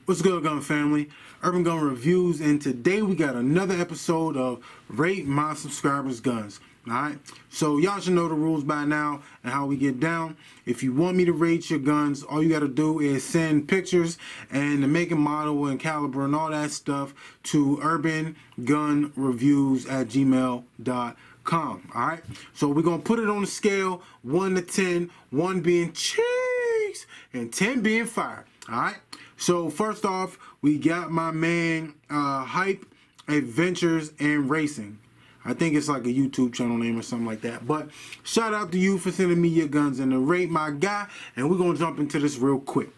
What's good, gun family? Urban Gun Reviews, and today we got another episode of Rate My Subscribers Guns. Alright, so y'all should know the rules by now and how we get down. If you want me to rate your guns, all you gotta do is send pictures and the make and model and caliber and all that stuff to urbangunreviews@gmail.com. Alright, so we're gonna put it on a scale 1 to 10, 1 being cheese and 10 being fire. Alright, so first off, we got my man Hype Adventures and Racing. I think it's like a YouTube channel name or something like that. But shout out to you for sending me your guns and to rate my guy. And we're going to jump into this real quick.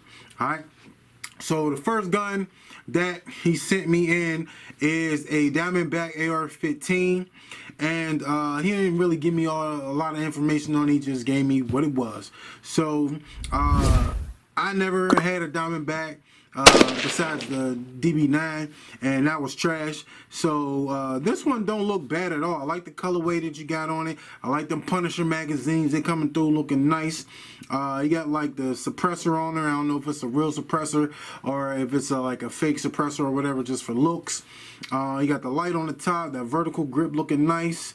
Alright. So the first gun that he sent me in is a Diamondback AR-15. And he didn't really give me a lot of information on it. He just gave me what it was. So I never had a Diamondback besides the DB9, and that was trash. So this one don't look bad at all. I like the colorway that you got on it. I like them Punisher magazines. They're coming through looking nice. You got like the suppressor on there. I don't know if it's a real suppressor or if it's like a fake suppressor or whatever, just for looks. You got the light on the top, that vertical grip looking nice.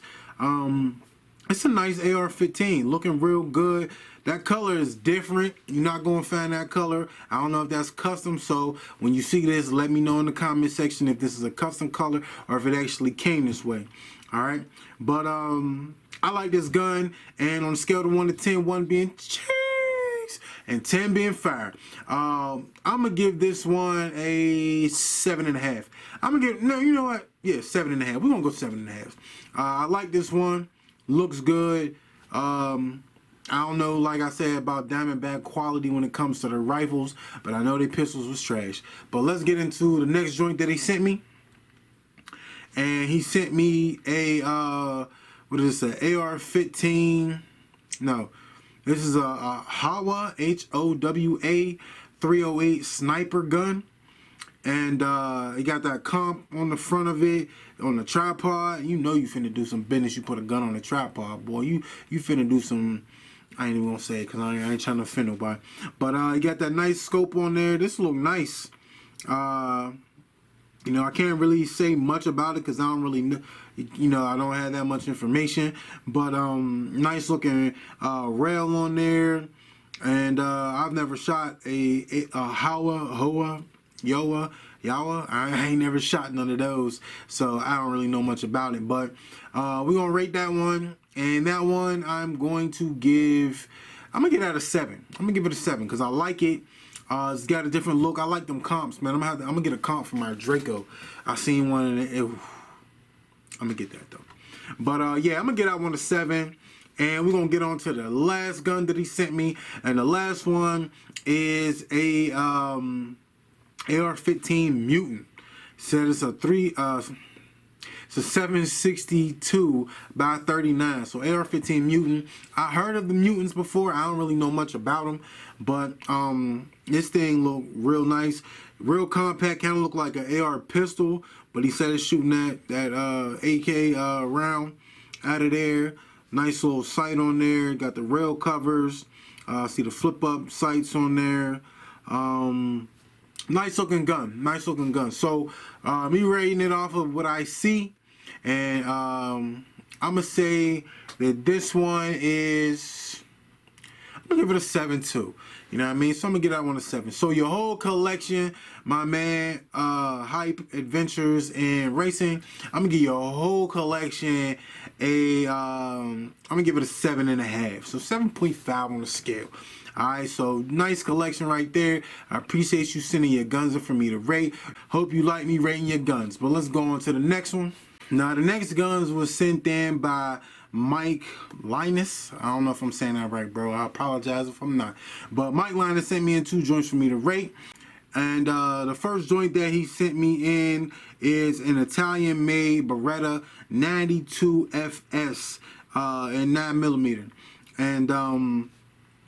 It's a nice AR-15, looking real good. That color is different. You're not going to find that color. I don't know if that's custom, so when you see this, let me know in the comment section if this is a custom color or if it actually came this way. Alright? But I like this gun, and on a scale of 1 to 10, 1 being cheese and 10 being fire. I'm going to give this one a 7.5. I'm going to give, no, you know what? Yeah, 7.5. We're going to go 7.5. I like this one. Looks good. I don't know, like I said, about Diamondback quality when it comes to the rifles, but I know their pistols was trash. But let's get into the next joint that he sent me. And he sent me a, what is this, an AR-15, no, this is a Howa, H-O-W-A 308 sniper gun. And he got that comp on the front of it, on the tripod. You know you finna do some business. You put a gun on the tripod, boy. You finna do some, I ain't even gonna say it because I ain't trying to offend nobody. But you got that nice scope on there. This look nice. You know, I can't really say much about it because I don't really know. You know, I don't have that much information. But nice looking rail on there. And I've never shot a Howa, Yawa. I ain't never shot none of those, so I don't really know much about it. But we're gonna rate that one, and that one I'm gonna give it a 7. I'm gonna give it a 7 because I like it. It's got a different look. I like them comps, man. I'm gonna get a comp for my Draco. I seen one, and I'm gonna get that though. But yeah, I'm gonna get that one a 7. And we're going to get on to the last gun that he sent me. And the last one is a AR-15 Mutant. Said it's a 762 by 39. So AR-15 Mutant. I heard of the Mutants before. I don't really know much about them. But this thing look real nice. Real compact. Kind of look like an AR pistol. But he said it's shooting that AK round out of there. Nice little sight on there. Got the rail covers. See the flip up sights on there. Nice looking gun. Nice looking gun. So me rating it off of what I see. And I'm going to say that this one is, I'm going to give it a 7 too. You know what I mean? So I'm going to get that one a 7. So your whole collection, my man, Hype Adventures and Racing, I'm going to give your whole collection I'm going to give it a 7.5. So 7.5 on the scale. Alright, so nice collection right there. I appreciate you sending your guns in for me to rate. Hope you like me rating your guns. But let's go on to the next one. Now, the next guns was sent in by Mike Linus. I don't know if I'm saying that right, bro. I apologize if I'm not. But Mike Linus sent me in 2 joints for me to rate. And the first joint that he sent me in is an Italian-made Beretta 92 FS in 9mm. And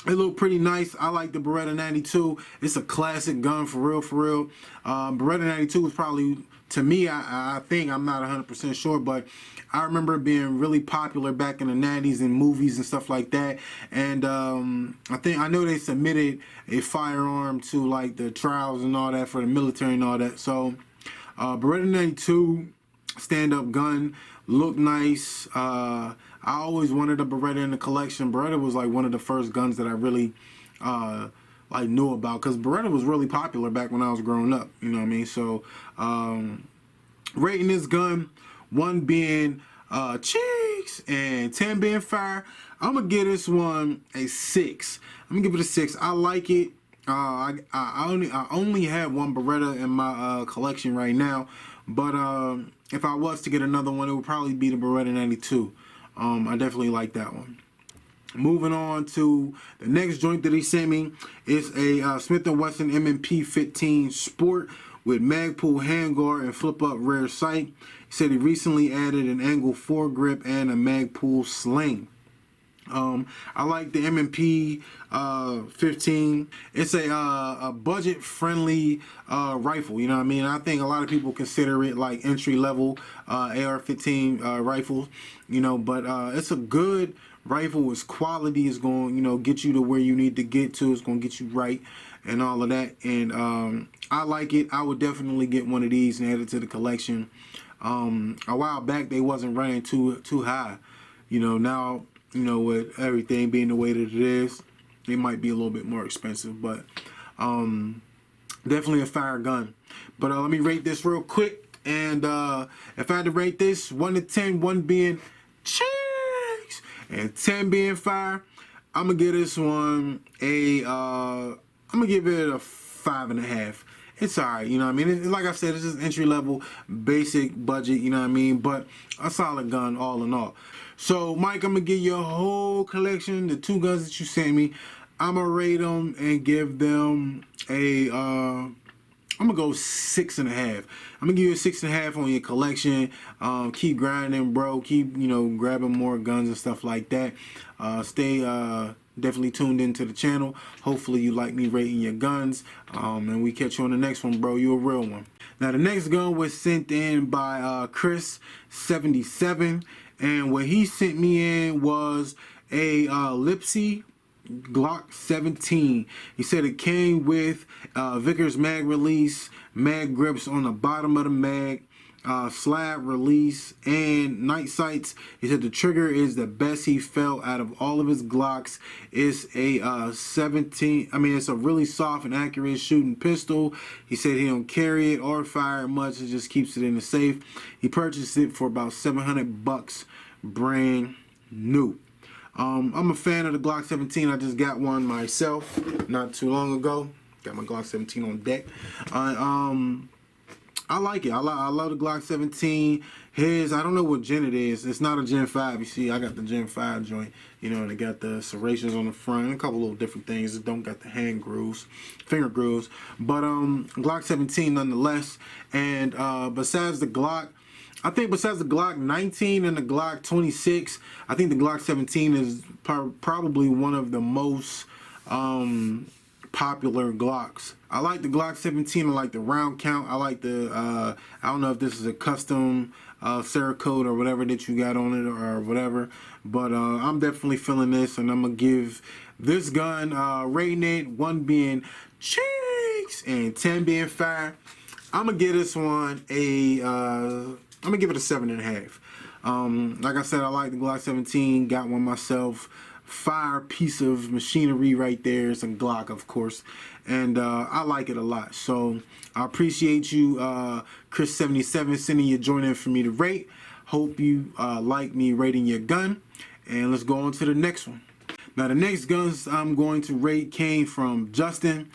It looked pretty nice. I like the Beretta 92. It's a classic gun for real, for real. Beretta 92 was probably, to me, I think, I'm not 100% sure, but I remember it being really popular back in the 90s in movies and stuff like that. And I know they submitted a firearm to like the trials and all that for the military and all that. So Beretta 92 stand-up gun, looked nice. I always wanted a Beretta in the collection. Beretta was like one of the first guns that I really like knew about, because Beretta was really popular back when I was growing up. You know what I mean? So rating this gun, 1 being cheeks and 10 being fire, I'm gonna give this one a 6. I'm gonna give it a 6. I like it. I only have one Beretta in my collection right now, but if I was to get another one, it would probably be the Beretta 92. I definitely like that one. Moving on to the next joint that he sent me. It's a Smith & Wesson M&P 15 Sport with Magpul handguard and flip-up rear sight. He said he recently added an angle foregrip and a Magpul sling. I like the M&P 15. It's a budget-friendly rifle. You know what I mean? I think a lot of people consider it like entry-level AR-15 rifles. You know, but it's a good rifle. Its quality is going, you know, get you to where you need to get to. It's going to get you right and all of that. And I like it. I would definitely get one of these and add it to the collection. A while back, they wasn't running too high. You know, now, you know, with everything being the way that it is, it might be a little bit more expensive, but definitely a fire gun. But let me rate this real quick. And if I had to rate this 1 to 10, 1 being cheeks and 10 being fire, I'm gonna give this one a I'm gonna give it a 5.5. It's alright, you know what I mean? Like I said, it's just entry level, basic budget, you know what I mean? But a solid gun all in all. So, Mike, I'm gonna give you a whole collection, the 2 guns that you sent me. I'm gonna rate them and give them a I'm gonna go 6.5. I'm gonna give you a 6.5 on your collection. Keep grinding, bro. Keep, you know, grabbing more guns and stuff like that. Stay definitely tuned into the channel. Hopefully you like me rating your guns. And we catch you on the next one, bro. You a real one. Now the next gun was sent in by Chris77, and what he sent me in was a Lipsy Glock 17. He said it came with Vickers mag release, mag grips on the bottom of the mag, slab release, and night sights. He said the trigger is the best he felt out of all of his Glocks. It's a 17. I mean, it's a really soft and accurate shooting pistol. He said he don't carry it or fire it much. It just keeps it in the safe. He purchased it for about $700, brand new. I'm a fan of the Glock 17. I just got one myself not too long ago. Got my Glock 17 on deck. I like it. I love the Glock 17. I don't know what gen it is. It's not a Gen 5. You see, I got the Gen 5 joint. You know, and it got the serrations on the front and a couple little different things. It don't got the hand grooves, finger grooves. But Glock 17 nonetheless. And besides the Glock, I think besides the Glock 19 and the Glock 26, I think the Glock 17 is probably one of the most popular Glocks. I like the Glock 17. I like the round count. I like the, I don't know if this is a custom Cerakote or whatever that you got on it or whatever, but I'm definitely feeling this, and I'm going to give this gun, rating it, 1 being cheeks and 10 being fire. I'm going to give this one I'm gonna give it a 7.5. Like I said, I like the Glock 17. Got one myself. Fire piece of machinery right there. It's a Glock, of course, and I like it a lot. So I appreciate you, Chris77, sending your joint in for me to rate. Hope you like me rating your gun, and let's go on to the next one. Now the next guns I'm going to rate came from Justin.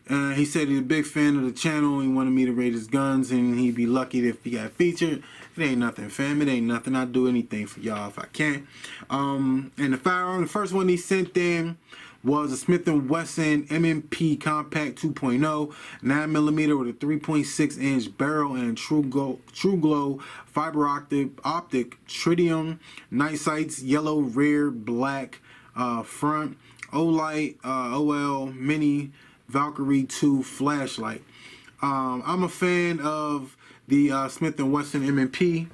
He said he's a big fan of the channel. He wanted me to rate his guns, and he'd be lucky if he got featured. It ain't nothing, fam. It ain't nothing. I'd do anything for y'all if I can. And the firearm, the first one he sent in was a Smith & Wesson M&P Compact 2.0, 9mm with a 3.6-inch barrel and True Glow fiber optic tritium, night sights, yellow rear, black front. Olight OL Mini Valkyrie 2 flashlight. I'm a fan of the Smith & Wesson M&P.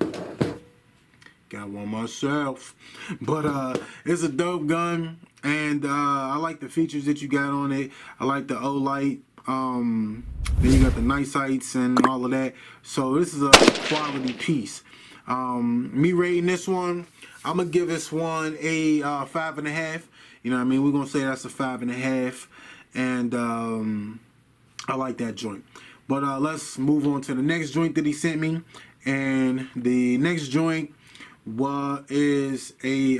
Got one myself, but it's a dope gun, and I like the features that you got on it. I like the Olight. Then you got the night sights and all of that. So this is a quality piece. Me rating this one, I'm gonna give this one a 5.5. You know what I mean? We're gonna say that's a 5.5, and I like that joint. But let's move on to the next joint that he sent me, and the next joint is a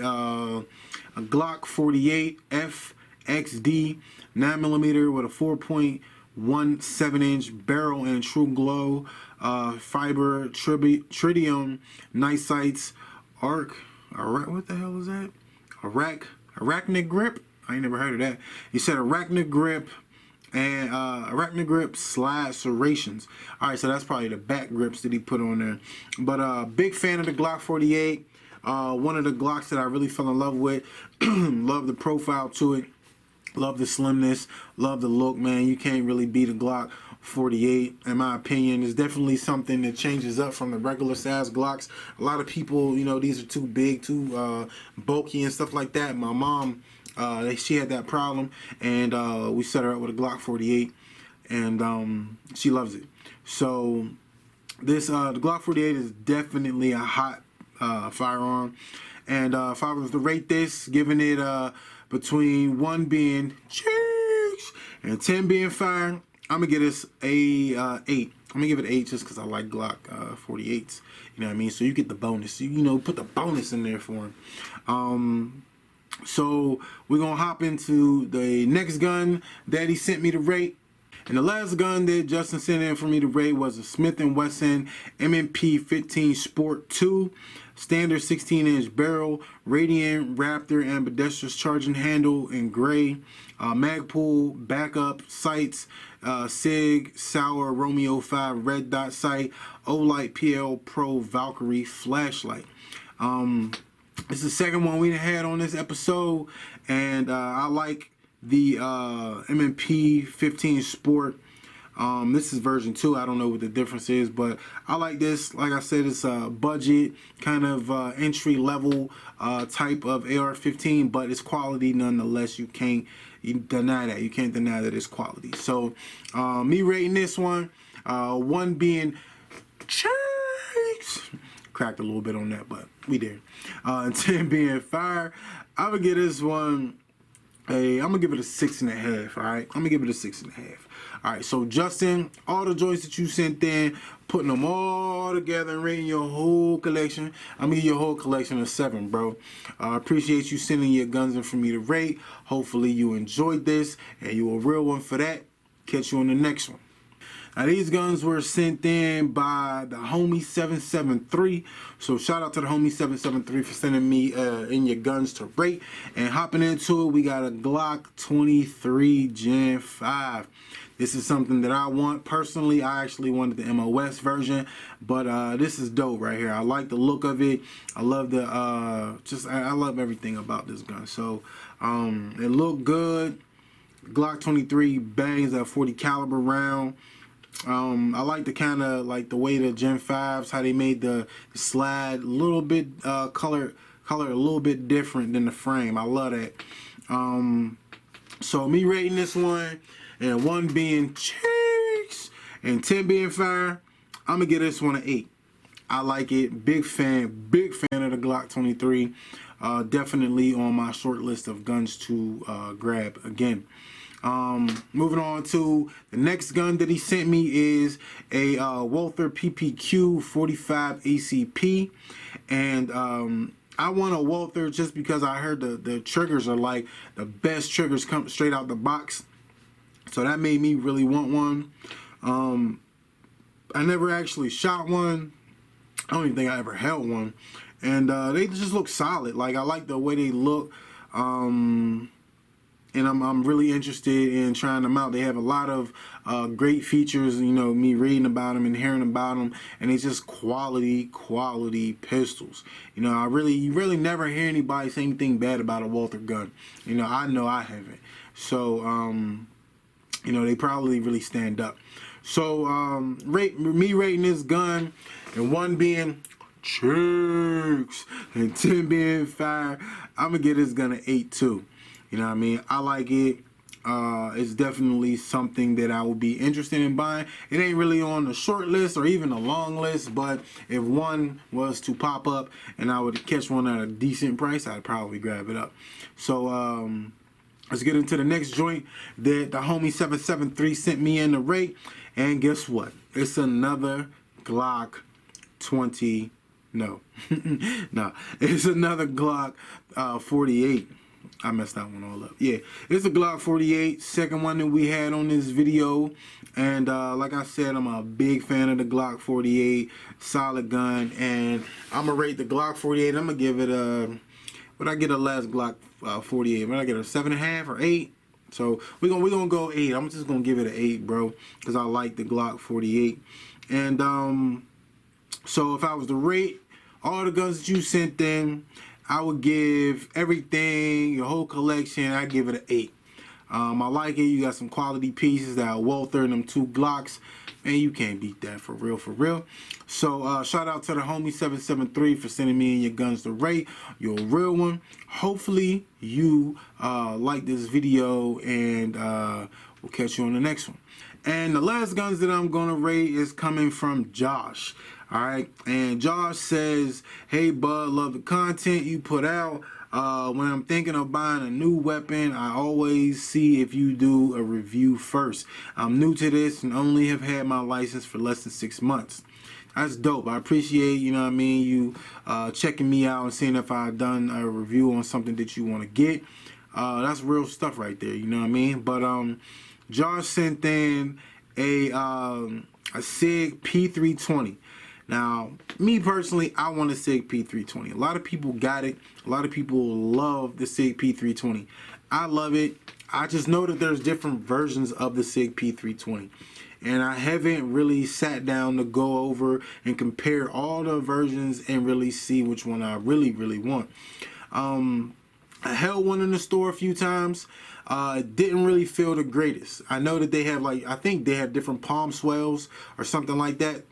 Glock 48 FXD 9mm with a 4.17-inch barrel and true glow fiber tritium night sights what the hell is that? Arachnid grip? I ain't never heard of that. He said arachnid grip and arachnid grip slide serrations. All right, so that's probably the back grips that he put on there. But big fan of the Glock 48. One of the Glocks that I really fell in love with. Love the profile to it. Love the slimness. Love the look, man. You can't really beat a Glock 48, in my opinion. It's definitely something that changes up from the regular size Glocks. A lot of people, you know, these are too big, too bulky and stuff like that. My mom, she had that problem, and we set her up with a Glock 48, and she loves it. So this the Glock 48 is definitely a hot firearm, and if I was to rate this, giving it between 1 being cheeks and 10 being fire, I'm gonna give this a 8. I'm gonna give it 8 just because I like Glock 48s. You know what I mean? So you get the bonus. You know, put the bonus in there for him. So we're gonna hop into the next gun that he sent me to rate. And the last gun that Justin sent in for me to rate was a Smith & Wesson M&P 15 Sport 2. Standard 16-inch barrel, radiant Raptor ambidextrous charging handle in gray, Magpul backup sights, Sig Sauer Romeo 5 red dot sight, Olight PL Pro Valkyrie flashlight. It's the second one we had on this episode, and I like the M&P 15 Sport. This is version 2. I don't know what the difference is, but I like this. Like I said, it's a budget kind of entry level type of AR-15, but it's quality nonetheless. You can't deny that. You can't deny that it's quality. So me rating this one, 1 being cheeks, cracked a little bit on that, but we did. 10 being fire. I'm gonna give this one I'm gonna give it a 6.5. All right, I'm gonna give it a 6.5. All right, so Justin, all the joints that you sent in, putting them all together and rating your whole collection, I'm gonna give your whole collection a 7, bro. Appreciate you sending your guns in for me to rate. Hopefully you enjoyed this and you a real one for that. Catch you on the next one. Now these guns were sent in by the homie 773. So shout out to the homie 773 for sending me in your guns to rate. And hopping into it, we got a Glock 23 Gen 5. This is something that I want. Personally, I actually wanted the MOS version, but this is dope right here. I like the look of it. I love the I love everything about this gun. So it looked good. Glock 23 bangs that 40 caliber round. I like the kind of like the way the Gen 5s, how they made the slide a little bit color a little bit different than the frame. I love that. So me rating this one, and 1 being cheeks and 10 being fire, I'm gonna give this one an 8. I like it. Big fan of the Glock 23. Definitely on my short list of guns to grab again. Moving on to the next gun that he sent me is a Walther PPQ 45 ACP, and I want a Walther just because I heard the triggers are like the best triggers come straight out the box, so that made me really want one. I never actually shot one. I don't even think I ever held one, and they just look solid. Like I like the way they look. and I'm really interested in trying them out. They have a lot of great features, you know, me reading about them and hearing about them, and it's just quality pistols. You know, you really never hear anybody say anything bad about a Walther gun. You know I haven't. So, you know, they probably really stand up. So, me rating this gun, and 1 being chicks and 10 being fire, I'm gonna give this gun an 8 too. You know what I mean? I like it. It's definitely something that I would be interested in buying. It ain't really on the short list or even a long list, but if one was to pop up and I would catch one at a decent price, I'd probably grab it up. So let's get into the next joint that the homie 773 sent me in the rate. And guess what? It's another Glock 20. No. No. It's another Glock 48. I messed that one all up. Yeah, it's a Glock 48, second one that we had on this video. And like I said, I'm a big fan of the Glock 48, solid gun. And I'm going to rate the Glock 48. I'm going to give it a, what I get a last Glock 48? What I get, a 7.5 or 8? So we're gonna go 8. I'm just gonna give it an 8, bro, because I like the Glock 48. And so if I was to rate all the guns that you sent in, I would give everything, your whole collection, I give it an 8. I like it. You got some quality pieces that are Walther and them 2 Glocks, and you can't beat that, for real, for real. So shout out to the homie 773 for sending me in your guns to rate. You're a real one. Hopefully you like this video, and we'll catch you on the next one. And the last guns that I'm gonna rate is coming from Josh. Alright, and Josh says, hey bud, love the content you put out. When I'm thinking of buying a new weapon, I always see if you do a review first. I'm new to this and only have had my license for less than 6 months. That's dope. I appreciate, you know what I mean, you checking me out and seeing if I've done a review on something that you want to get. That's real stuff right there, you know what I mean? But Josh sent in a SIG P320. Now, me personally, I want a SIG P320. A lot of people got it. A lot of people love the SIG P320. I love it. I just know that there's different versions of the SIG P320. And I haven't really sat down to go over and compare all the versions and really see which one I really want. I held one in the store a few times. Didn't really feel the greatest. I know that they have, like, I think they have different palm swells or something like that.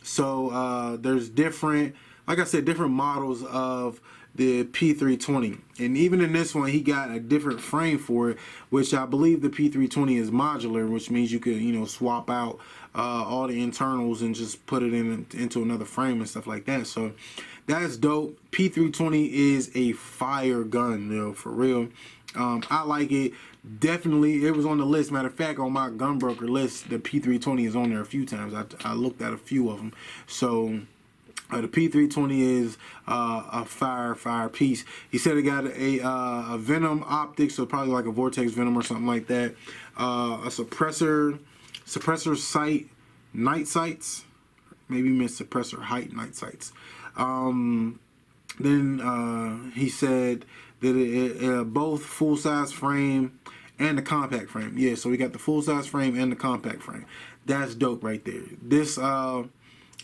So there's different, like I said, different models of the P320. And even in this one, he got a different frame for it, which I believe the P320 is modular, which means you could, you know, swap out all the internals and just put it into another frame and stuff like that. So that's dope. P320 is a fire gun, you know, for real. I like it. Definitely, it was on the list. Matter of fact, on my gunbroker list, the P320 is on there a few times. I looked at a few of them. So the P320 is a fire piece. He said it got a Venom optic, so probably like a Vortex Venom or something like that. A suppressor sight, night sights. Maybe meant suppressor height night sights. Then he said that it both full-size frame and the compact frame. Yeah, so we got the full-size frame and the compact frame. That's dope right there. This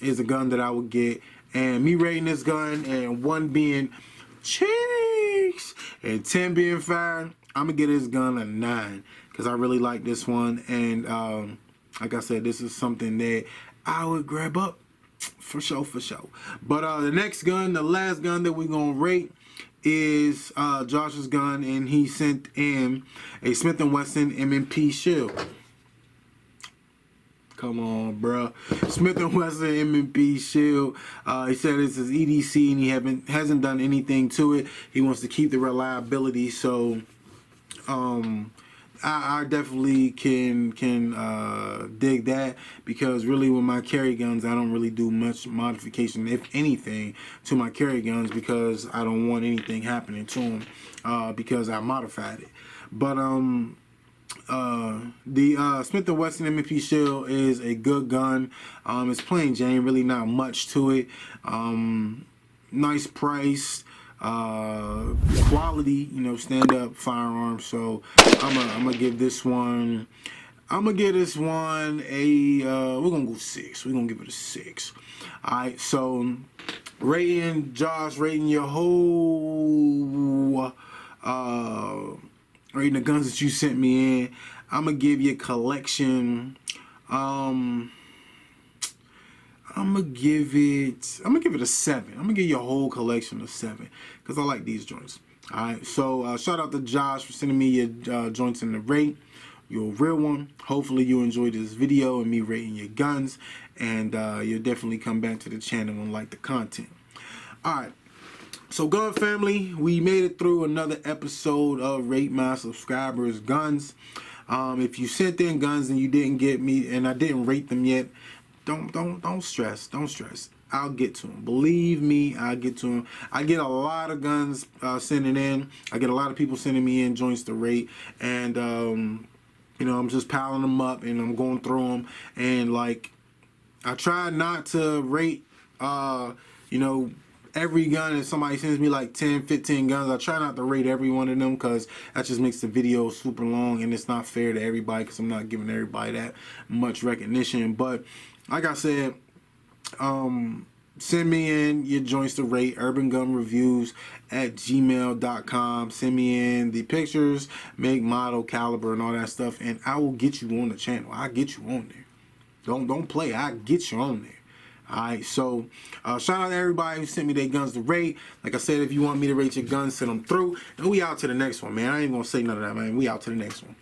is a gun that I would get. And me rating this gun, and 1 being cheeks and 10 being fire, I'm going to give this gun a 9 because I really like this one. And like I said, this is something that I would grab up for sure. But the next gun, the last gun that we're going to rate, is Josh's gun, and he sent in a Smith & Wesson M&P Shield. Come on, bro. Smith & Wesson M&P Shield. He said it's his EDC, and he hasn't done anything to it. He wants to keep the reliability, so I definitely can dig that, because really with my carry guns, I don't really do much modification, if anything, to my carry guns, because I don't want anything happening to them because I modified it. But the Smith & Wesson M&P Shield is a good gun. It's plain Jane, really not much to it. Nice price. quality, you know, stand up firearms. So I'm gonna give this one. I'm gonna give this one a. We're gonna go 6. We're gonna give it a 6. All right. So rating, Josh, rating your whole. Rating the guns that you sent me in. I'm gonna give you a collection. I'm gonna give it a 7. I'm gonna give you a whole collection of 7 because I like these joints. All right, so shout out to Josh for sending me your joints in the rate. You're a real one. Hopefully you enjoyed this video and me rating your guns, and you'll definitely come back to the channel and like the content. All right. So gun family, we made it through another episode of Rate My Subscribers Guns. If you sent in guns and you didn't get me and I didn't rate them yet, don't stress. Don't stress. I'll get to them. Believe me, I'll get to them. I get a lot of guns sending in. I get a lot of people sending me in joints to rate, and you know, I'm just piling them up and I'm going through them, and like I try not to rate you know, every gun. If somebody sends me like 10, 15 guns, I try not to rate every one of them because that just makes the video super long and it's not fair to everybody because I'm not giving everybody that much recognition. But like I said, send me in your joints to rate, urbangunreviews@gmail.com. Send me in the pictures, make, model, caliber, and all that stuff, and I will get you on the channel. I'll get you on there. Don't play. I'll get you on there. Alright, so shout out to everybody who sent me their guns to rate. Like I said, if you want me to rate your guns, send them through. And we out to the next one, man. I ain't gonna say none of that, man. We out to the next one.